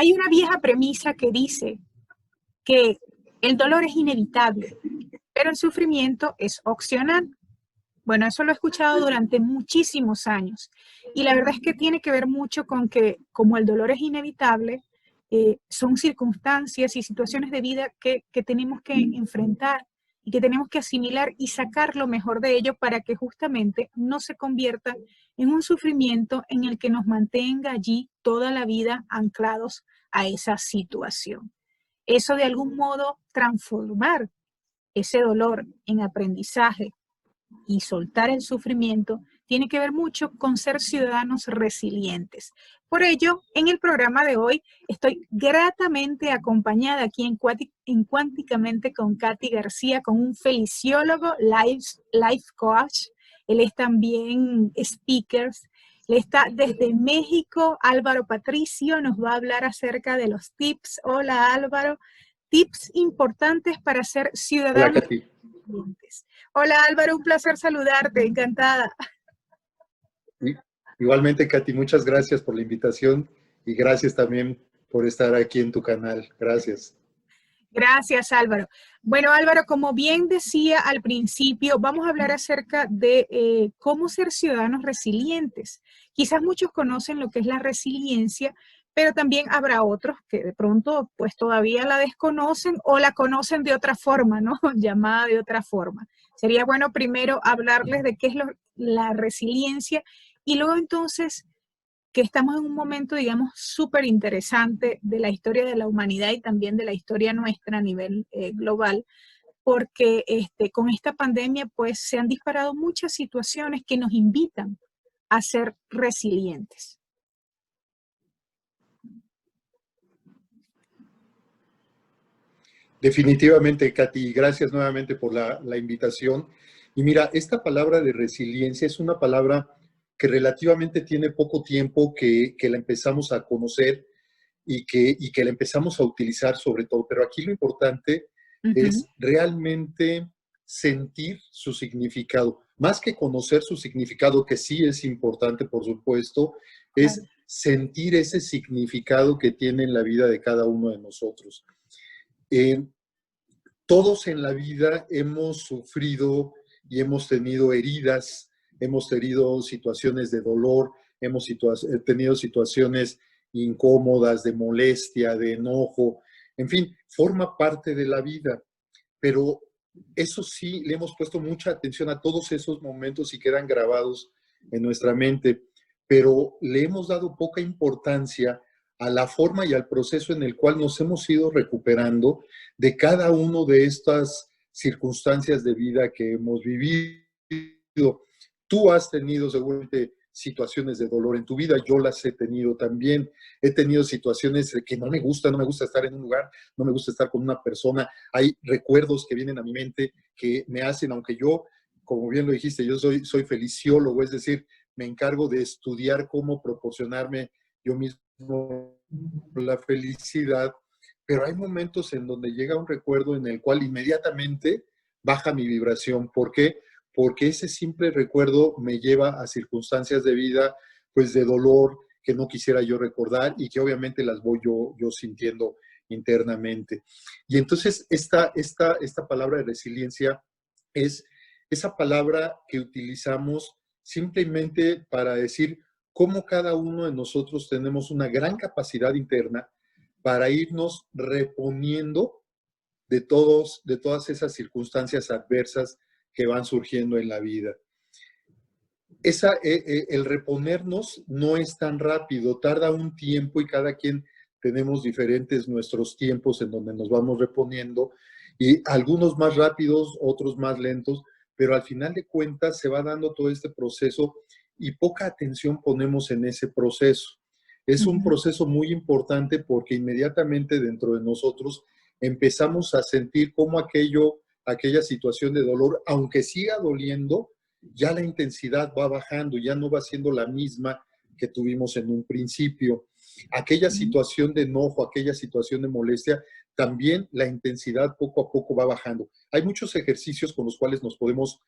Hay una vieja premisa que dice que el dolor es inevitable, pero el sufrimiento es opcional. Bueno, eso lo he escuchado durante muchísimos años y la verdad es que tiene que ver mucho con que como el dolor es inevitable, son circunstancias y situaciones de vida que tenemos que enfrentar y que tenemos que asimilar y sacar lo mejor de ello para que justamente no se convierta en un sufrimiento en el que nos mantenga allí toda la vida anclados a esa situación. Eso de algún modo transformar ese dolor en aprendizaje y soltar el sufrimiento tiene que ver mucho con ser ciudadanos resilientes. Por ello, en el programa de hoy estoy gratamente acompañada aquí en Cuánticamente con Katy García, con un feliciólogo, life coach. Él es también speaker. Él está desde México. Álvaro Patricio nos va a hablar acerca de los tips. Hola Álvaro. Tips importantes para ser ciudadanos. Hola, Katy. Hola Álvaro, un placer saludarte, encantada. Igualmente, Katy, muchas gracias por la invitación y gracias también por estar aquí en tu canal. Gracias. Gracias, Álvaro. Bueno, Álvaro, como bien decía al principio, vamos a hablar acerca de cómo ser ciudadanos resilientes. Quizás muchos conocen lo que es la resiliencia, pero también habrá otros que de pronto pues todavía la desconocen o la conocen de otra forma, ¿no? Llamada de otra forma. Sería bueno primero hablarles de qué es la resiliencia y luego entonces que estamos en un momento, digamos, súper interesante de la historia de la humanidad y también de la historia nuestra a nivel global, porque con esta pandemia pues se han disparado muchas situaciones que nos invitan a ser resilientes. Definitivamente, Katy, gracias nuevamente por la invitación. Y mira, esta palabra de resiliencia es una palabra que relativamente tiene poco tiempo que la empezamos a conocer y que la empezamos a utilizar sobre todo. Pero aquí lo importante es realmente sentir su significado. Más que conocer su significado, que sí es importante, por supuesto, es sentir ese significado que tiene en la vida de cada uno de nosotros. Todos en la vida hemos sufrido y hemos tenido heridas, hemos tenido situaciones de dolor, hemos tenido situaciones incómodas, de molestia, de enojo, en fin, forma parte de la vida. Pero eso sí, le hemos puesto mucha atención a todos esos momentos y quedan grabados en nuestra mente, pero le hemos dado poca importancia a la forma y al proceso en el cual nos hemos ido recuperando de cada una de estas circunstancias de vida que hemos vivido. Tú has tenido seguramente situaciones de dolor en tu vida, yo las he tenido también, he tenido situaciones que no me gusta estar en un lugar, no me gusta estar con una persona, hay recuerdos que vienen a mi mente que me hacen, aunque yo, como bien lo dijiste, yo soy feliciólogo, es decir, me encargo de estudiar cómo proporcionarme yo mismo la felicidad, pero hay momentos en donde llega un recuerdo en el cual inmediatamente baja mi vibración. ¿Por qué? Porque ese simple recuerdo me lleva a circunstancias de vida, pues de dolor que no quisiera yo recordar y que obviamente las voy yo sintiendo internamente. Y entonces esta palabra de resiliencia es esa palabra que utilizamos simplemente para decir cómo cada uno de nosotros tenemos una gran capacidad interna para irnos reponiendo de todas esas circunstancias adversas que van surgiendo en la vida. El reponernos no es tan rápido, tarda un tiempo y cada quien tenemos diferentes nuestros tiempos en donde nos vamos reponiendo y algunos más rápidos, otros más lentos, pero al final de cuentas se va dando todo este proceso y poca atención ponemos en ese proceso. Es un proceso muy importante porque inmediatamente dentro de nosotros empezamos a sentir cómo aquella situación de dolor, aunque siga doliendo, ya la intensidad va bajando, ya no va siendo la misma que tuvimos en un principio. Aquella situación de enojo, aquella situación de molestia, también la intensidad poco a poco va bajando. Hay muchos ejercicios con los cuales nos podemos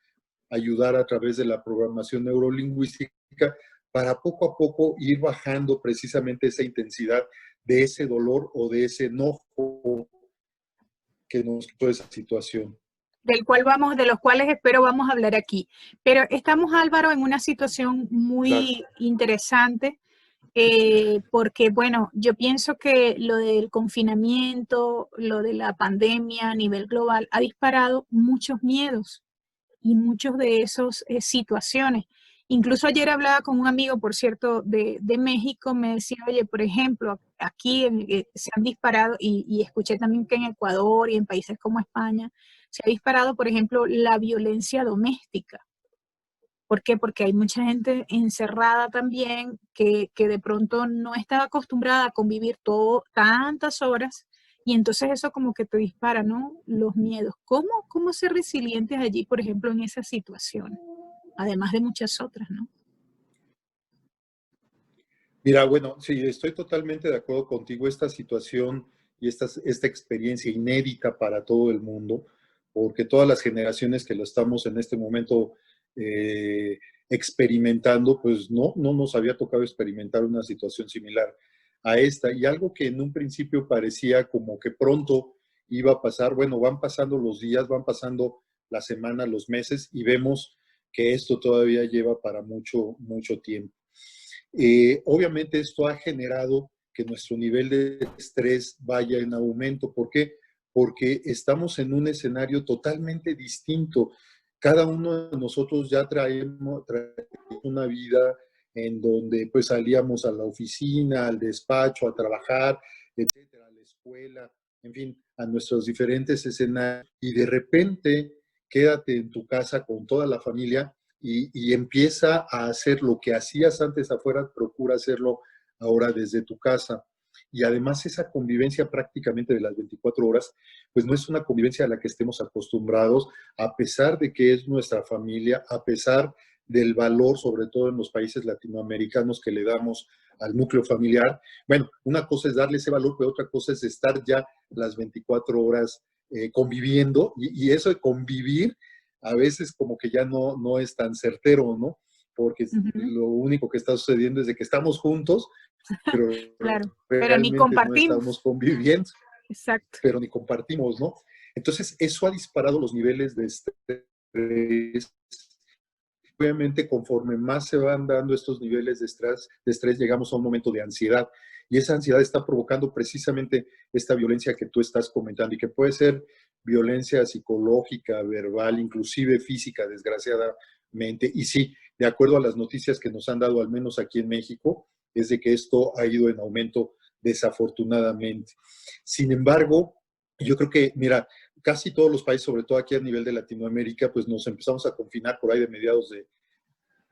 ayudar a través de la programación neurolingüística para poco a poco ir bajando precisamente esa intensidad de ese dolor o de ese enojo que nos quitó esa situación. De los cuales espero vamos a hablar aquí. Pero estamos, Álvaro, en una situación Claro. muy interesante, porque, bueno, yo pienso que lo del confinamiento, lo de la pandemia a nivel global ha disparado muchos miedos y muchos de esas situaciones. Incluso ayer hablaba con un amigo, por cierto, de México, me decía, oye, por ejemplo, aquí se han disparado, y escuché también que en Ecuador y en países como España, se ha disparado, por ejemplo, la violencia doméstica. ¿Por qué? Porque hay mucha gente encerrada también que de pronto no estaba acostumbrada a convivir tantas horas y entonces eso como que te dispara, ¿no? Los miedos. ¿Cómo ser resilientes allí, por ejemplo, en esa situación? Además de muchas otras, ¿no? Mira, bueno, sí, estoy totalmente de acuerdo contigo. Esta situación y esta experiencia inédita para todo el mundo, porque todas las generaciones que lo estamos en este momento experimentando, pues no nos había tocado experimentar una situación similar a esta. Y algo que en un principio parecía como que pronto iba a pasar, bueno, van pasando los días, van pasando las semanas, los meses, y vemos que esto todavía lleva para mucho, mucho tiempo. Obviamente esto ha generado que nuestro nivel de estrés vaya en aumento. ¿Por qué? Porque estamos en un escenario totalmente distinto. Cada uno de nosotros ya traemos una vida en donde pues salíamos a la oficina, al despacho, a trabajar, etcétera, a la escuela, en fin, a nuestros diferentes escenarios. Y de repente quédate en tu casa con toda la familia y empieza a hacer lo que hacías antes afuera, procura hacerlo ahora desde tu casa. Y además esa convivencia prácticamente de las 24 horas, pues no es una convivencia a la que estemos acostumbrados, a pesar de que es nuestra familia, a pesar del valor, sobre todo en los países latinoamericanos, que le damos al núcleo familiar. Bueno, una cosa es darle ese valor, pero otra cosa es estar ya las 24 horas conviviendo, y eso de convivir a veces como que ya no es tan certero, ¿no? Porque Ujú, lo único que está sucediendo es de que estamos juntos, pero claro, pero ni realmente no estamos compartimos. conviviendo, Exacto. pero ni compartimos, ¿no? Entonces, eso ha disparado los niveles de estrés. Obviamente, conforme más se van dando estos niveles de estrés, llegamos a un momento de ansiedad. Y esa ansiedad está provocando precisamente esta violencia que tú estás comentando y que puede ser violencia psicológica, verbal, inclusive física, desgraciadamente. Y sí, de acuerdo a las noticias que nos han dado, al menos aquí en México, es de que esto ha ido en aumento desafortunadamente. Sin embargo, yo creo que, mira, casi todos los países, sobre todo aquí a nivel de Latinoamérica, pues nos empezamos a confinar por ahí de mediados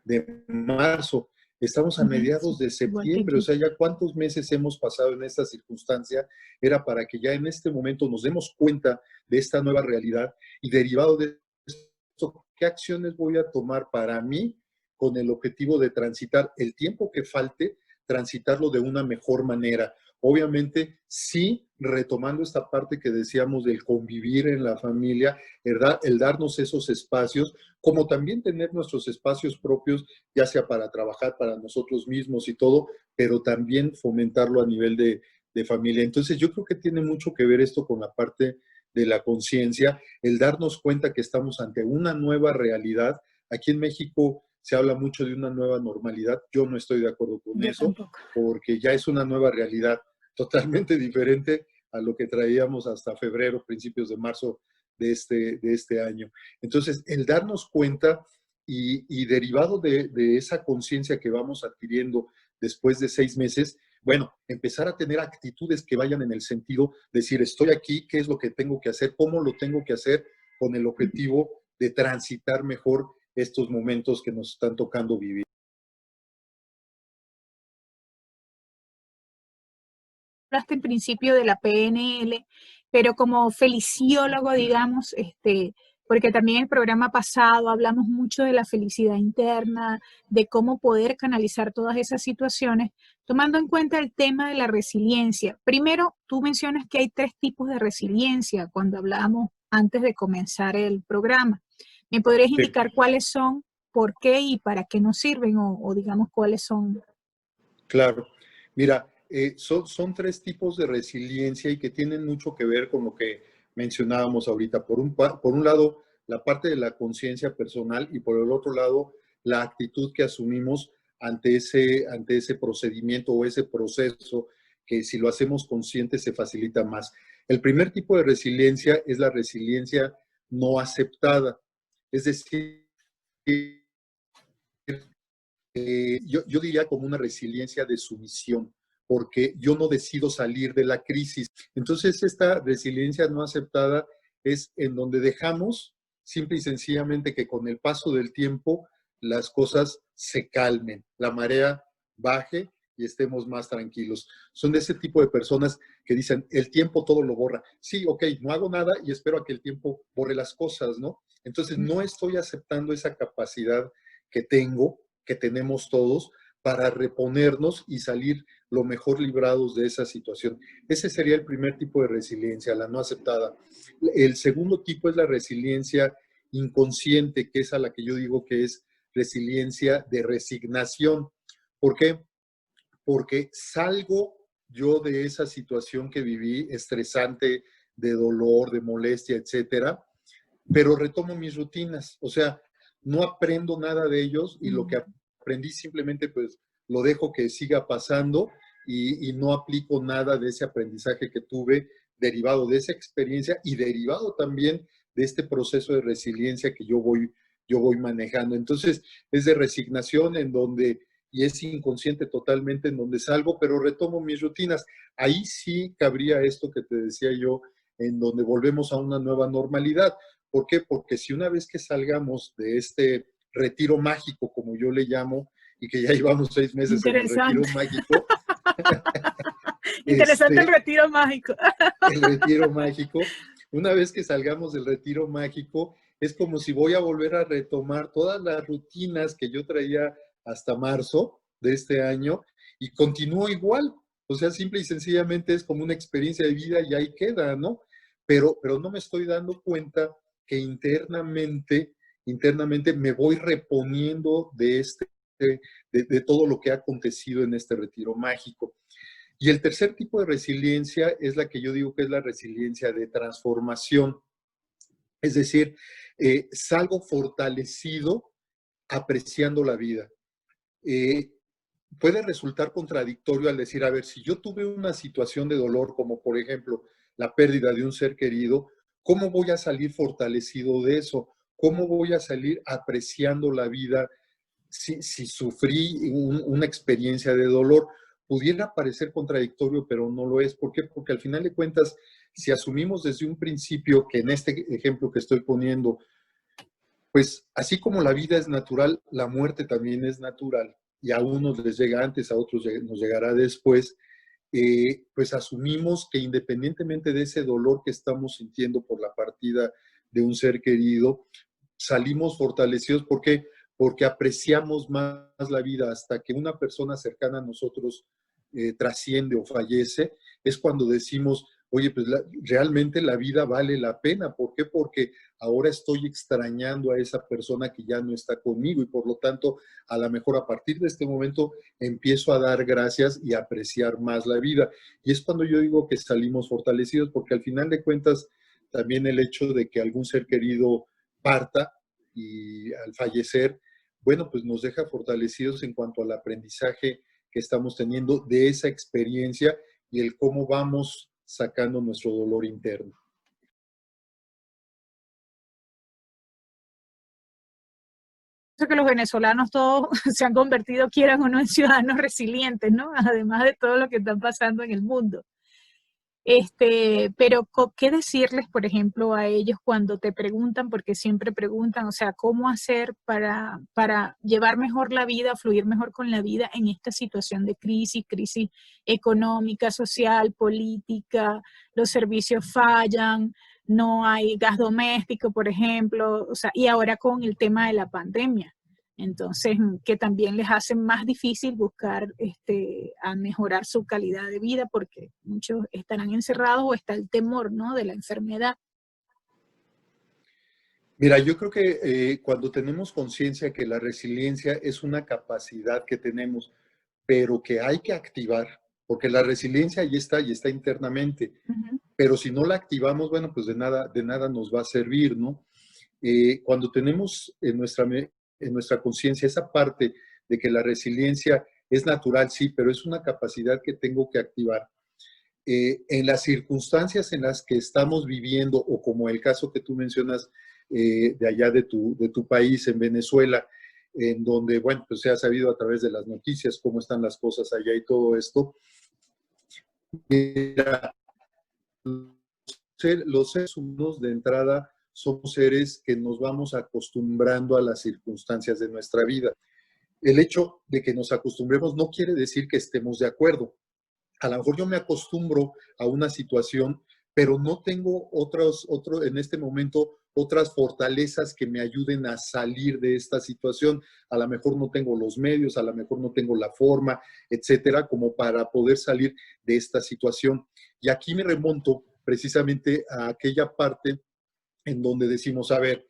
de marzo. Estamos a Ujú, mediados sí, de igual que septiembre, o aquí. sea, ya cuántos meses hemos pasado en esta circunstancia, era para que ya en este momento nos demos cuenta de esta nueva realidad y derivado de esto, ¿qué acciones voy a tomar para mí con el objetivo de transitar el tiempo que falte, transitarlo de una mejor manera? Obviamente, sí, retomando esta parte que decíamos del convivir en la familia, el darnos esos espacios, como también tener nuestros espacios propios, ya sea para trabajar para nosotros mismos y todo, pero también fomentarlo a nivel de familia. Entonces, yo creo que tiene mucho que ver esto con la parte de la conciencia, el darnos cuenta que estamos ante una nueva realidad. Aquí en México se habla mucho de una nueva normalidad. Yo no estoy de acuerdo con Yo eso, tampoco. porque ya es una nueva realidad totalmente diferente a lo que traíamos hasta febrero, principios de marzo de este año. Entonces, el darnos cuenta y derivado de esa conciencia que vamos adquiriendo después de 6 meses, bueno, empezar a tener actitudes que vayan en el sentido de decir, estoy aquí, ¿qué es lo que tengo que hacer? ¿Cómo lo tengo que hacer? Con el objetivo de transitar mejor estos momentos que nos están tocando vivir. Hablaste en principio de la PNL, pero como feliciólogo, digamos, porque también en el programa pasado hablamos mucho de la felicidad interna, de cómo poder canalizar todas esas situaciones, tomando en cuenta el tema de la resiliencia. Primero, tú mencionas que hay 3 tipos de resiliencia cuando hablábamos antes de comenzar el programa. ¿Me podrías Sí, indicar cuáles son, por qué y para qué nos sirven o digamos cuáles son? claro. Mira, son tres tipos de resiliencia y que tienen mucho que ver con lo que mencionábamos ahorita. Por un lado, la parte de la conciencia personal y por el otro lado, la actitud que asumimos ante ese procedimiento o ese proceso que si lo hacemos consciente se facilita más. El primer tipo de resiliencia es la resiliencia no aceptada. Es decir, yo diría como una resiliencia de sumisión, porque yo no decido salir de la crisis. Entonces, esta resiliencia no aceptada es en donde dejamos simple y sencillamente que con el paso del tiempo las cosas se calmen, la marea baje y estemos más tranquilos. Son de ese tipo de personas que dicen, el tiempo todo lo borra. Sí, ok, no hago nada y espero a que el tiempo borre las cosas, ¿no? Entonces, no estoy aceptando esa capacidad que tengo, que tenemos todos, para reponernos y salir lo mejor librados de esa situación. Ese sería el primer tipo de resiliencia, la no aceptada. El segundo tipo es la resiliencia inconsciente, que es a la que yo digo que es resiliencia de resignación. ¿Por qué? Porque salgo yo de esa situación que viví, estresante, de dolor, de molestia, etcétera, pero retomo mis rutinas. O sea, no aprendo nada de ellos y lo que aprendí simplemente pues lo dejo que siga pasando y no aplico nada de ese aprendizaje que tuve derivado de esa experiencia y derivado también de este proceso de resiliencia que yo voy manejando. Entonces, es de resignación en donde, y es inconsciente totalmente en donde salgo, pero retomo mis rutinas. Ahí sí cabría esto que te decía yo, en donde volvemos a una nueva normalidad. ¿Por qué? Porque si una vez que salgamos de este retiro mágico, como yo le llamo, y que ya llevamos 6 meses en el retiro Interesante. mágico, Interesante el este, retiro mágico. el retiro mágico, una vez que salgamos del retiro mágico, es como si voy a volver a retomar todas las rutinas que yo traía hasta marzo de este año y continúo igual. O sea, simple y sencillamente es como una experiencia de vida y ahí queda, ¿no? Pero no me estoy dando cuenta que internamente me voy reponiendo de todo lo que ha acontecido en este retiro mágico. Y el tercer tipo de resiliencia es la que yo digo que es la resiliencia de transformación. Es decir, salgo fortalecido apreciando la vida. Eh, Puede resultar contradictorio al decir, a ver, si yo tuve una situación de dolor, como por ejemplo la pérdida de un ser querido, ¿cómo voy a salir fortalecido de eso? ¿Cómo voy a salir apreciando la vida si sufrí una experiencia de dolor? Pudiera parecer contradictorio, pero no lo es. ¿Por qué? Porque al final de cuentas, si asumimos desde un principio que en este ejemplo que estoy poniendo, pues así como la vida es natural, la muerte también es natural y a unos les llega antes, a otros nos llegará después, pues asumimos que independientemente de ese dolor que estamos sintiendo por la partida de un ser querido, salimos fortalecidos. ¿Por qué? Porque apreciamos más la vida hasta que una persona cercana a nosotros trasciende o fallece, es cuando decimos, oye, pues realmente la vida vale la pena. ¿Por qué? Porque ahora estoy extrañando a esa persona que ya no está conmigo y por lo tanto, a lo mejor a partir de este momento empiezo a dar gracias y a apreciar más la vida. Y es cuando yo digo que salimos fortalecidos, porque al final de cuentas, también el hecho de que algún ser querido parta y al fallecer, bueno, pues nos deja fortalecidos en cuanto al aprendizaje que estamos teniendo de esa experiencia y el cómo vamos sacando nuestro dolor interno. Que los venezolanos todos se han convertido, quieran o no, en ciudadanos resilientes, ¿no? Además de todo lo que está pasando en el mundo. Pero ¿qué decirles, por ejemplo, a ellos cuando te preguntan, porque siempre preguntan, o sea, cómo hacer para llevar mejor la vida, fluir mejor con la vida en esta situación de crisis económica, social, política, los servicios fallan, no hay gas doméstico, por ejemplo, o sea, y ahora con el tema de la pandemia? Entonces, que también les hace más difícil buscar a mejorar su calidad de vida porque muchos estarán encerrados o está el temor, ¿no?, de la enfermedad. Mira, yo creo que cuando tenemos conciencia que la resiliencia es una capacidad que tenemos, pero que hay que activar, porque la resiliencia ahí está y está internamente. Pero si no la activamos, bueno, pues de nada nos va a servir, ¿no? Cuando tenemos en nuestra conciencia esa parte de que la resiliencia es natural, sí, pero es una capacidad que tengo que activar. En las circunstancias en las que estamos viviendo, o como el caso que tú mencionas de allá de tu país, en Venezuela, en donde, bueno, pues se ha sabido a través de las noticias cómo están las cosas allá y todo esto. Mira, los seres humanos de entrada somos seres que nos vamos acostumbrando a las circunstancias de nuestra vida. El hecho de que nos acostumbremos no quiere decir que estemos de acuerdo. A lo mejor yo me acostumbro a una situación, pero no tengo en este momento otras fortalezas que me ayuden a salir de esta situación. A lo mejor no tengo los medios, a lo mejor no tengo la forma, etcétera, como para poder salir de esta situación. Y aquí me remonto precisamente a aquella parte en donde decimos, a ver,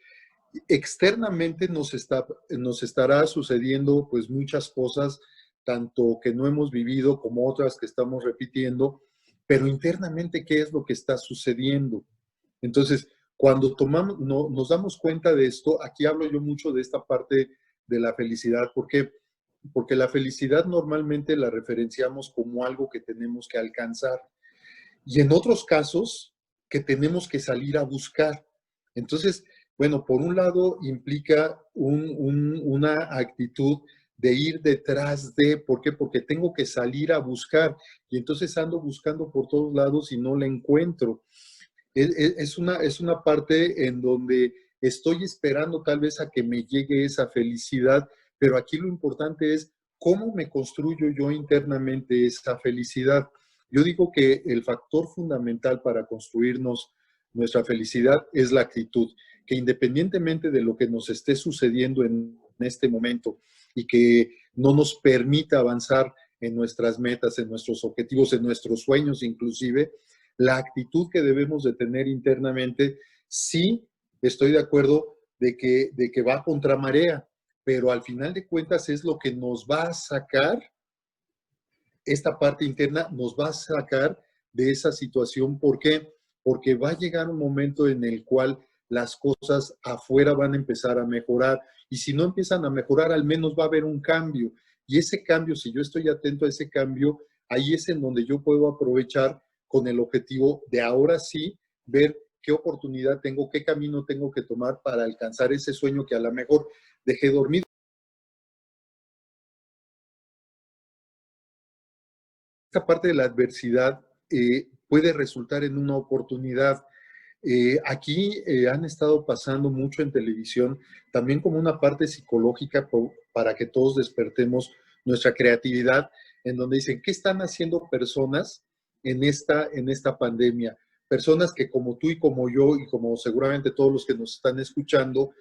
externamente nos estará sucediendo pues muchas cosas, tanto que no hemos vivido como otras que estamos repitiendo, pero internamente, ¿qué es lo que está sucediendo? Entonces, cuando nos damos cuenta de esto, aquí hablo yo mucho de esta parte de la felicidad. ¿Por qué? Porque la felicidad normalmente la referenciamos como algo que tenemos que alcanzar. Y en otros casos, que tenemos que salir a buscar. Entonces, bueno, por un lado implica una actitud de ir detrás de, ¿por qué? Porque tengo que salir a buscar y entonces ando buscando por todos lados y no la encuentro. Es una parte en donde estoy esperando tal vez a que me llegue esa felicidad, pero aquí lo importante es cómo me construyo yo internamente esa felicidad. Yo digo que el factor fundamental para construirnos nuestra felicidad es la actitud, que independientemente de lo que nos esté sucediendo en este momento y que no nos permita avanzar en nuestras metas, en nuestros objetivos, en nuestros sueños inclusive, la actitud que debemos de tener internamente, sí estoy de acuerdo de que va contra marea, pero al final de cuentas es lo que nos va a sacar, esta parte interna nos va a sacar de esa situación. ¿Por qué? Porque va a llegar un momento en el cual las cosas afuera van a empezar a mejorar y si no empiezan a mejorar, al menos va a haber un cambio. Y ese cambio, si yo estoy atento a ese cambio, ahí es en donde yo puedo aprovechar con el objetivo de ahora sí ver qué oportunidad tengo, qué camino tengo que tomar para alcanzar ese sueño que a lo mejor dejé dormido. Esta parte de la adversidad puede resultar en una oportunidad. Aquí han estado pasando mucho en televisión, también como una parte psicológica para que todos despertemos nuestra creatividad, en donde dicen, ¿qué están haciendo personas en esta pandemia? Personas que como tú y como yo y como seguramente todos los que nos están escuchando,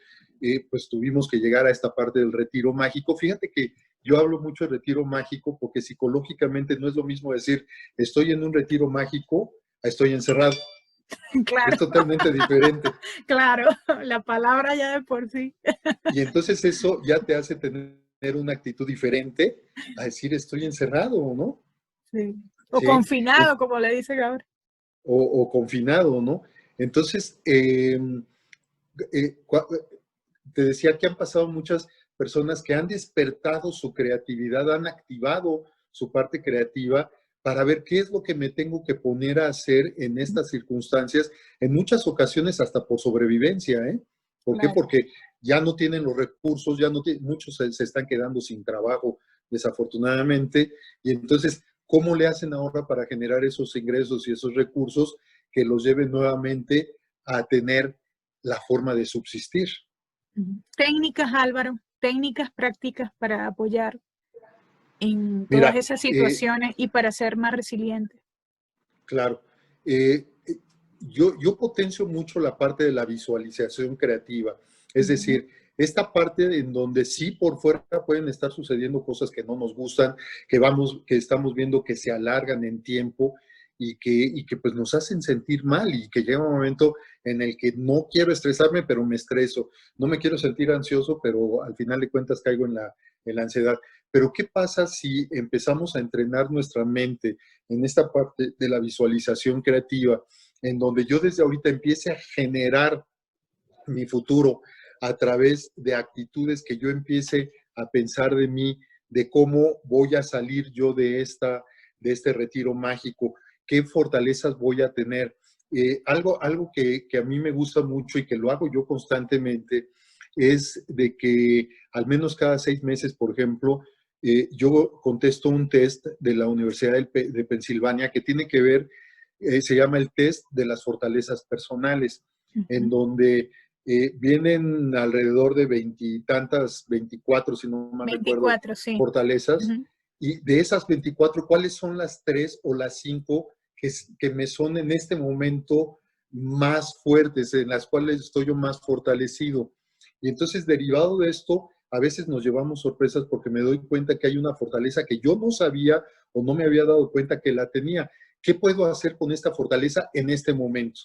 pues tuvimos que llegar a esta parte del retiro mágico. Fíjate que yo hablo mucho de retiro mágico porque psicológicamente no es lo mismo decir estoy en un retiro mágico a estoy encerrado. Claro. Es totalmente diferente. Claro, la palabra ya de por sí. Y entonces eso ya te hace tener una actitud diferente a decir estoy encerrado, ¿no? Sí. O Sí. confinado, como le dice Gabriel. O confinado, ¿no? Entonces, eh, te decía que han pasado muchas personas que han despertado su creatividad, han activado su parte creativa para ver qué es lo que me tengo que poner a hacer en estas circunstancias, en muchas ocasiones hasta por sobrevivencia, ¿eh? ¿Por qué? Claro. Porque ya no tienen los recursos, muchos se están quedando sin trabajo, desafortunadamente, y entonces, ¿cómo le hacen ahora para generar esos ingresos y esos recursos que los lleven nuevamente a tener la forma de subsistir? Técnicas, Álvaro, técnicas prácticas para apoyar en todas Mira, esas situaciones y para ser más resiliente. claro, eh, yo potencio mucho la parte de la visualización creativa, es decir, esta parte en donde sí por fuera pueden estar sucediendo cosas que no nos gustan, que estamos viendo que se alargan en tiempo y que pues nos hacen sentir mal y que llega un momento en el que no quiero estresarme, pero me estreso, no me quiero sentir ansioso, pero al final de cuentas caigo en la ansiedad. Pero ¿qué pasa si empezamos a entrenar nuestra mente en esta parte de la visualización creativa, en donde yo desde ahorita empiece a generar mi futuro a través de actitudes que yo empiece a pensar de mí, de cómo voy a salir yo de este retiro mágico, qué fortalezas voy a tener? Algo que a mí me gusta mucho y que lo hago yo constantemente es de que al menos cada 6 meses, por ejemplo, yo contesto un test de la Universidad de Pensilvania que tiene que ver, se llama el test de las fortalezas personales, en donde vienen alrededor de veintitantas, 24, si no mal recuerdo, 24, sí. fortalezas. Y de esas 24, ¿cuáles son las 3 o las 5 que me son en este momento más fuertes, en las cuales estoy yo más fortalecido? Y entonces, derivado de esto, a veces nos llevamos sorpresas porque me doy cuenta que hay una fortaleza que yo no sabía o no me había dado cuenta que la tenía. ¿Qué puedo hacer con esta fortaleza en este momento?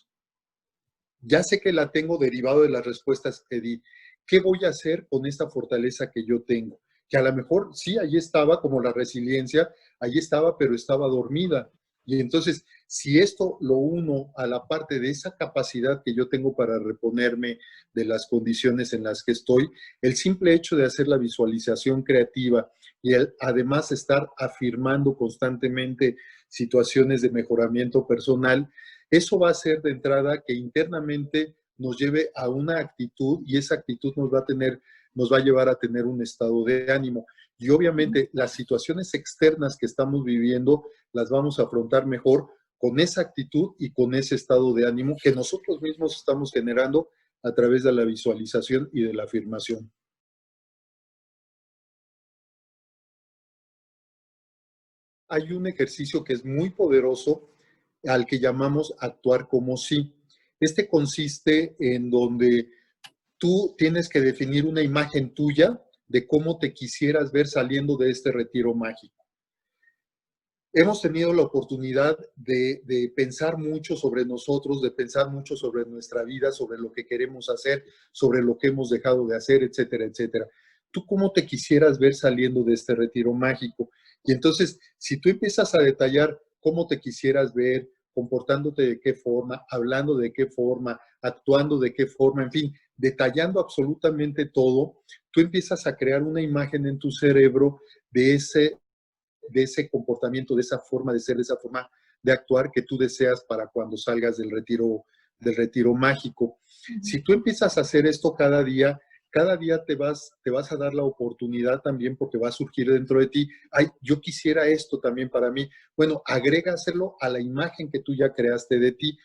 Ya sé que la tengo derivado de las respuestas que di. ¿Qué voy a hacer con esta fortaleza que yo tengo? Que a lo mejor sí, allí estaba, como la resiliencia, allí estaba, pero estaba dormida. Y entonces, si esto lo uno a la parte de esa capacidad que yo tengo para reponerme de las condiciones en las que estoy, el simple hecho de hacer la visualización creativa y además estar afirmando constantemente situaciones de mejoramiento personal, eso va a ser de entrada que internamente nos lleve a una actitud, y esa actitud nos va a llevar a tener un estado de ánimo. Y obviamente las situaciones externas que estamos viviendo las vamos a afrontar mejor con esa actitud y con ese estado de ánimo que nosotros mismos estamos generando a través de la visualización y de la afirmación. Hay un ejercicio que es muy poderoso al que llamamos actuar como si. Este consiste en donde tú tienes que definir una imagen tuya de cómo te quisieras ver saliendo de este retiro mágico. Hemos tenido la oportunidad de pensar mucho sobre nosotros, de pensar mucho sobre nuestra vida, sobre lo que queremos hacer, sobre lo que hemos dejado de hacer, etcétera, etcétera. ¿Tú cómo te quisieras ver saliendo de este retiro mágico? Y entonces, si tú empiezas a detallar cómo te quisieras ver, comportándote de qué forma, hablando de qué forma, actuando de qué forma, en fin, detallando absolutamente todo, tú empiezas a crear una imagen en tu cerebro de ese comportamiento, de esa forma de ser, de esa forma de actuar que tú deseas para cuando salgas del retiro mágico. Si tú empiezas a hacer esto cada día te vas a dar la oportunidad también, porque va a surgir dentro de ti, ay, yo quisiera esto también para mí. Bueno, agrégaselo a la imagen que tú ya creaste de ti,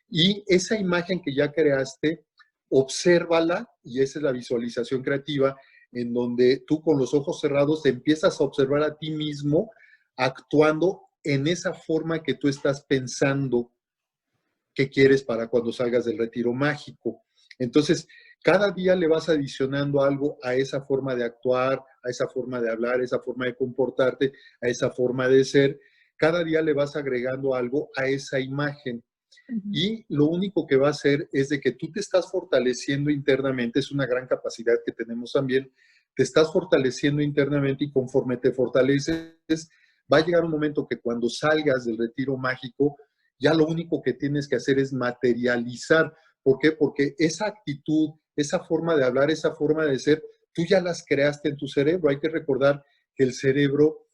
y esa imagen que ya creaste, obsérvala, y esa es la visualización creativa, en donde tú con los ojos cerrados te empiezas a observar a ti mismo actuando en esa forma que tú estás pensando que quieres para cuando salgas del retiro mágico. Entonces, cada día le vas adicionando algo a esa forma de actuar, a esa forma de hablar, a esa forma de comportarte, a esa forma de ser. Cada día le vas agregando algo a esa imagen. Y lo único que va a hacer es de que tú te estás fortaleciendo internamente, es una gran capacidad que tenemos también, te estás fortaleciendo internamente, y conforme te fortaleces, va a llegar un momento que cuando salgas del retiro mágico, ya lo único que tienes que hacer es materializar. ¿Por qué? Porque esa actitud, esa forma de hablar, esa forma de ser, tú ya las creaste en tu cerebro. Hay que recordar que el cerebro,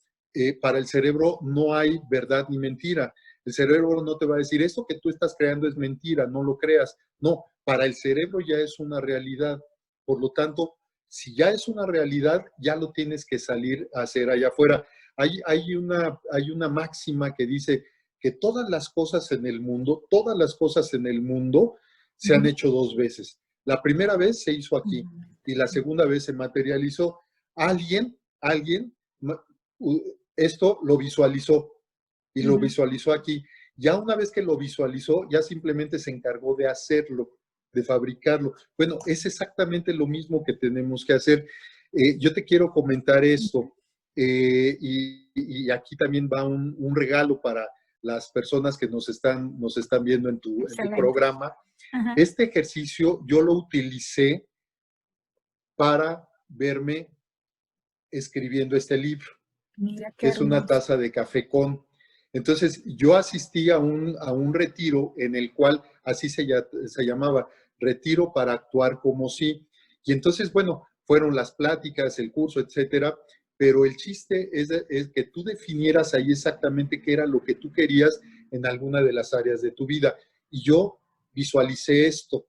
para el cerebro no hay verdad ni mentira. El cerebro no te va a decir, esto que tú estás creando es mentira, no lo creas. No, para el cerebro ya es una realidad. Por lo tanto, si ya es una realidad, ya lo tienes que salir a hacer allá afuera. Hay una máxima que dice que todas las cosas en el mundo, todas las cosas en el mundo se han hecho dos veces. La primera vez se hizo aquí y la segunda vez se materializó. Alguien, esto lo visualizó y lo visualizó aquí. Ya una vez que lo visualizó, ya simplemente se encargó de hacerlo, de fabricarlo. Bueno, es exactamente lo mismo que tenemos que hacer. Yo te quiero comentar esto, y aquí también va un regalo para las personas que nos están viendo en tu programa. Ajá. Este ejercicio yo lo utilicé para verme escribiendo este libro, Mira que qué es una hermoso. taza de café con. Entonces, yo asistí a un retiro en el cual así se llamaba, retiro para actuar como si. Y entonces, bueno, fueron las pláticas, el curso, etcétera, pero el chiste es que tú definieras ahí exactamente qué era lo que tú querías en alguna de las áreas de tu vida. Y yo visualicé esto.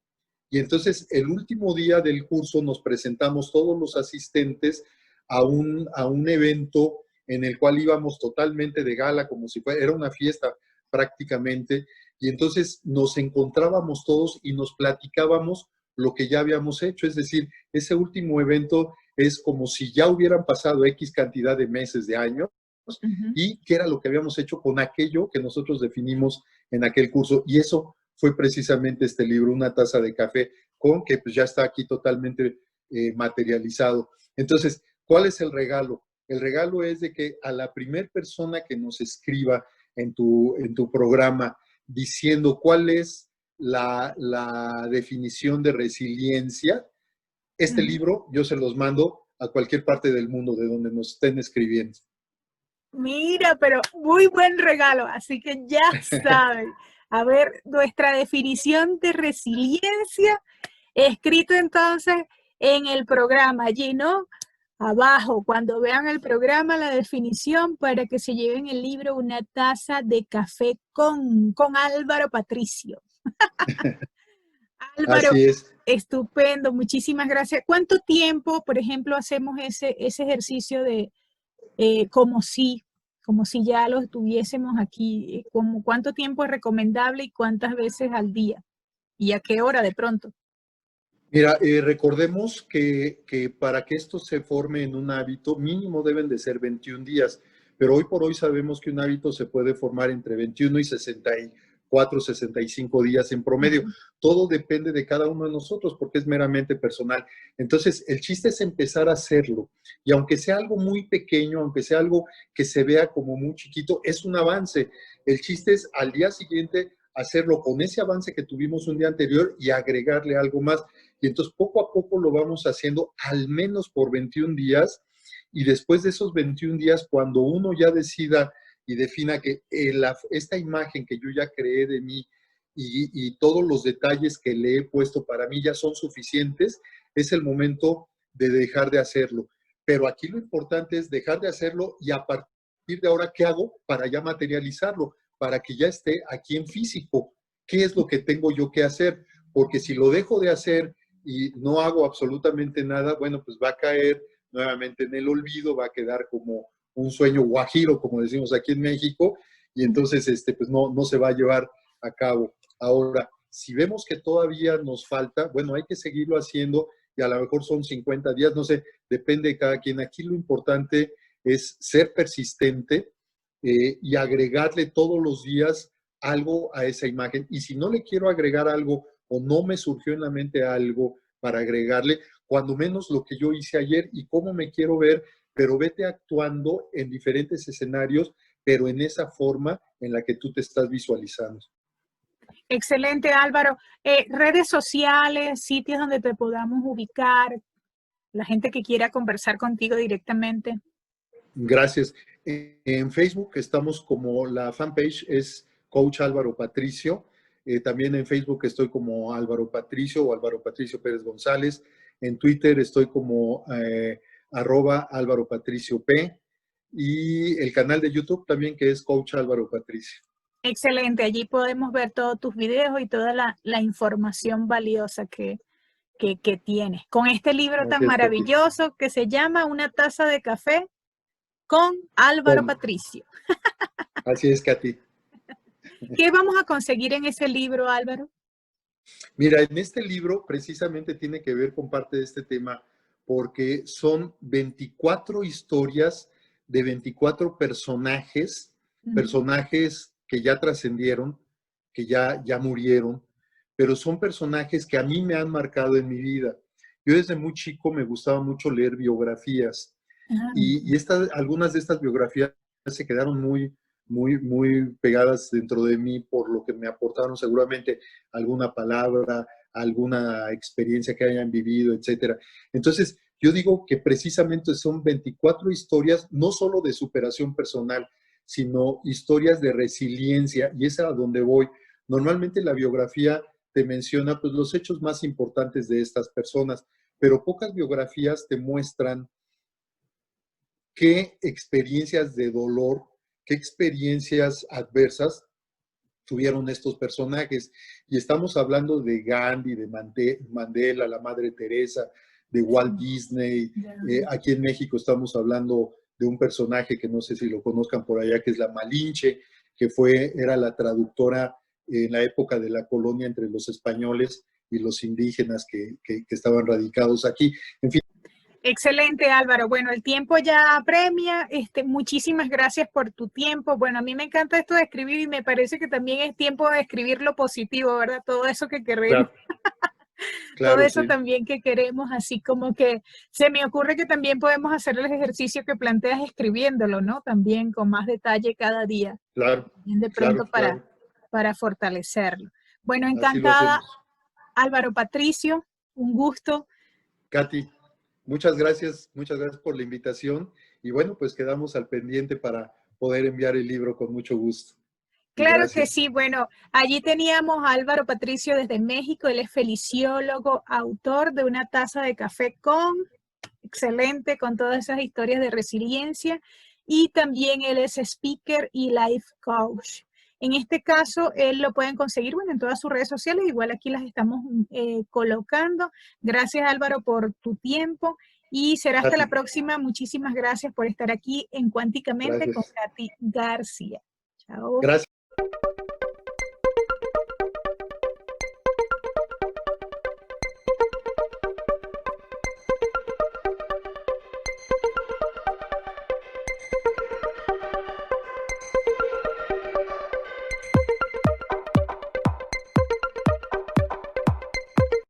Y entonces, el último día del curso nos presentamos todos los asistentes a un evento en el cual íbamos totalmente de gala, como si fuera, era una fiesta prácticamente, y entonces nos encontrábamos todos y nos platicábamos lo que ya habíamos hecho, es decir, ese último evento es como si ya hubieran pasado X cantidad de meses, de años, Ujú. y qué era lo que habíamos hecho con aquello que nosotros definimos en aquel curso, y eso fue precisamente este libro, Una taza de café, con que pues ya está aquí totalmente materializado. Entonces, ¿cuál es el regalo? El regalo es de que a la primer persona que nos escriba en tu programa diciendo cuál es la definición de resiliencia, este Ujú. libro yo se los mando a cualquier parte del mundo de donde nos estén escribiendo. Mira, pero muy buen regalo, así que ya saben. A ver, nuestra definición de resiliencia, escrito entonces en el programa, allí, ¿no? Abajo, cuando vean el programa, la definición para que se lleven el libro Una taza de café con Álvaro Patricio. Álvaro, Así es. estupendo, muchísimas gracias. ¿Cuánto tiempo, por ejemplo, hacemos ese ejercicio de como como si ya lo tuviésemos aquí? Como cuánto tiempo es recomendable y cuántas veces al día? ¿Y a qué hora de pronto? Mira, recordemos que para que esto se forme en un hábito, mínimo deben de ser 21 días, pero hoy por hoy sabemos que un hábito se puede formar entre 21 y 64, 65 días en promedio. Ujú. Todo depende de cada uno de nosotros porque es meramente personal. Entonces, el chiste es empezar a hacerlo. Y aunque sea algo muy pequeño, aunque sea algo que se vea como muy chiquito, es un avance. El chiste es al día siguiente hacerlo con ese avance que tuvimos un día anterior y agregarle algo más. Y entonces poco a poco lo vamos haciendo al menos por 21 días y después de esos 21 días, cuando uno ya decida y defina que esta imagen que yo ya creé de mí y todos los detalles que le he puesto para mí ya son suficientes, es el momento de dejar de hacerlo. Pero aquí lo importante es dejar de hacerlo y a partir de ahora, ¿qué hago para ya materializarlo? Para que ya esté aquí en físico. ¿Qué es lo que tengo yo que hacer? Porque si lo dejo de hacer y no hago absolutamente nada, bueno, pues va a caer nuevamente en el olvido, va a quedar como un sueño guajiro, como decimos aquí en México, y entonces pues no se va a llevar a cabo. Ahora, si vemos que todavía nos falta, bueno, hay que seguirlo haciendo y a lo mejor son 50 días, no sé, depende de cada quien. Aquí lo importante es ser persistente y agregarle todos los días algo a esa imagen. Y si no le quiero agregar algo o no me surgió en la mente algo para agregarle, cuando menos lo que yo hice ayer y cómo me quiero ver, pero vete actuando en diferentes escenarios, pero en esa forma en la que tú te estás visualizando. Excelente, Álvaro. Redes sociales, sitios donde te podamos ubicar, la gente que quiera conversar contigo directamente. Gracias. En Facebook estamos como la fanpage es Coach Álvaro Patricio. También en Facebook estoy como Álvaro Patricio o Álvaro Patricio Pérez González. En Twitter estoy como @Álvaro Patricio P. Y el canal de YouTube también que es Coach Álvaro Patricio. Excelente, allí podemos ver todos tus videos y toda la información valiosa que tienes. Con este libro tan Gracias, Katy. maravilloso que se llama Una taza de café con Álvaro Con, Patricio. así es, Katy. ¿Qué vamos a conseguir en ese libro, Álvaro? Mira, en este libro precisamente tiene que ver con parte de este tema porque son 24 historias de 24 personajes, Ujú. personajes que ya trascendieron, que ya murieron, pero son personajes que a mí me han marcado en mi vida. Yo desde muy chico me gustaba mucho leer biografías Ah, y algunas de estas biografías se quedaron muy pegadas dentro de mí por lo que me aportaron seguramente alguna palabra, alguna experiencia que hayan vivido, etcétera. Entonces, Yo digo que precisamente son 24 historias, no solo de superación personal, sino historias de resiliencia, y es a donde voy. Normalmente la biografía te menciona pues, los hechos más importantes de estas personas, pero pocas biografías te muestran qué experiencias de dolor, qué experiencias adversas tuvieron estos personajes. Y estamos hablando de Gandhi, de Mandela, la Madre Teresa, de Walt Disney. Aquí en México estamos hablando de un personaje que no sé si lo conozcan por allá, que es la Malinche, que era la traductora en la época de la colonia entre los españoles y los indígenas que estaban radicados aquí. En fin. Excelente, Álvaro. Bueno, el tiempo ya apremia. Muchísimas gracias por tu tiempo. Bueno, a mí me encanta esto de escribir y me parece que también es tiempo de escribir lo positivo, ¿verdad? Todo eso que queremos. Claro. Claro, todo eso sí. también que queremos, así como que se me ocurre que también podemos hacer el ejercicio que planteas escribiéndolo, ¿no? También con más detalle cada día. Claro. De pronto Claro. para fortalecerlo. Bueno, Así lo encantada. hacemos. Álvaro Patricio, un gusto. Katy, muchas gracias por la invitación y bueno, pues quedamos al pendiente para poder enviar el libro con mucho gusto. Claro que sí, bueno, allí teníamos a Álvaro Patricio desde México, él es feliciólogo, autor de Una taza de café con, excelente, con todas esas historias de resiliencia, y también él es speaker y life coach. En este caso, él lo pueden conseguir, bueno, en todas sus redes sociales, igual aquí las estamos colocando. Gracias, Álvaro, por tu tiempo y será hasta la próxima. Muchísimas gracias por estar aquí en Cuánticamente con Katy García. Chao. Gracias.